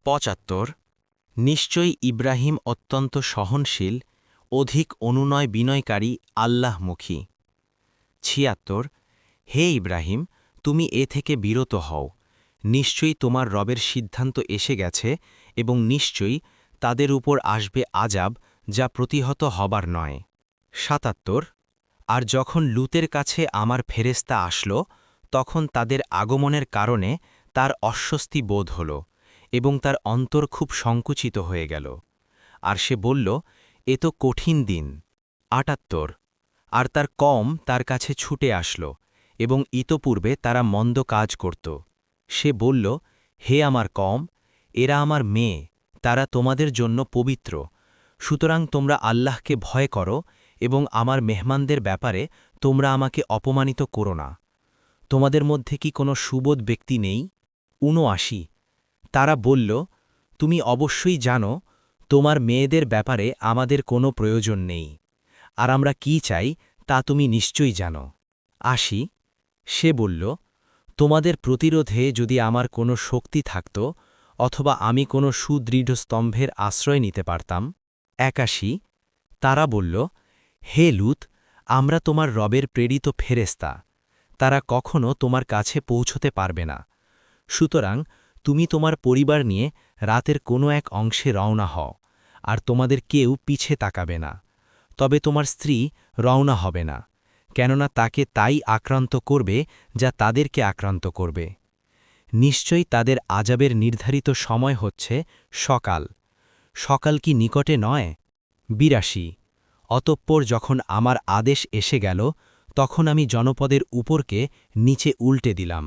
৭৫ নিশ্চয়ই ইব্রাহিম অত্যন্ত সহনশীল, অধিক অনুনয় বিনয়কারী, আল্লাহমুখী। ৭৬ হে ইব্রাহিম, তুমি এ থেকে বিরত হও, নিশ্চয়ই তোমার রবের সিদ্ধান্ত এসে গেছে এবং নিশ্চয়ই তাদের উপর আসবে আযাব, যা প্রতিহত হবার নয়। ৭৭ আর যখন লুতের কাছে আমার ফেরেশতা আসল, তখন তাদের আগমনের কারণে তার অস্বস্তি বোধ হল এবং তার অন্তর খুব সংকুচিত হয়ে গেল। আর সে বলল, এ তো কঠিন দিন। ৭৮ আর তার কওম তার কাছে ছুটে আসল এবং ইতপূর্বে তারা মন্দ কাজ করত। সে বলল, হে আমার কওম, এরা আমার মেয়ে, তারা তোমাদের জন্য পবিত্র, সুতরাং তোমরা আল্লাহকে ভয় করো এবং আমার মেহমানদের ব্যাপারে তোমরা আমাকে অপমানিত করো না। তোমাদের মধ্যে কি কোনো সুবোধ ব্যক্তি নেই? ৭৯ তারা বলল, তুমি অবশ্যই জানো, তোমার মেয়েদের ব্যাপারে আমাদের কোনো প্রয়োজন নেই, আর আমরা কি চাই তা তুমি নিশ্চয়ই জানো। ৮০ সে বলল, তোমাদের প্রতিরোধে যদি আমার কোনো শক্তি থাকত, অথবা আমি কোনো সুদৃঢ় স্তম্ভের আশ্রয় নিতে পারতাম। ৮১ তারা বলল, হে লূত, আমরা তোমার রবের প্রেরিত ফেরেশতা, তারা কখনো তোমার কাছে পৌঁছতে পারবে না। সুতরাং তুমি তোমার পরিবার নিয়ে রাতের কোনো এক অংশে রওনা হও, আর তোমাদের কেউ পিছে তাকাবে না। তবে তোমার স্ত্রী রওনা হবে না, কেননা তাকে তাই আক্রান্ত করবে যা তাদেরকে আক্রান্ত করবে। নিশ্চয়ই তাদের আযাবের নির্ধারিত সময় হচ্ছে সকাল। সকাল কি নিকটে নয়? ৮২ অতঃপর যখন আমার আদেশ এসে গেল, তখন আমি জনপদের উপরকে নিচে উল্টে দিলাম।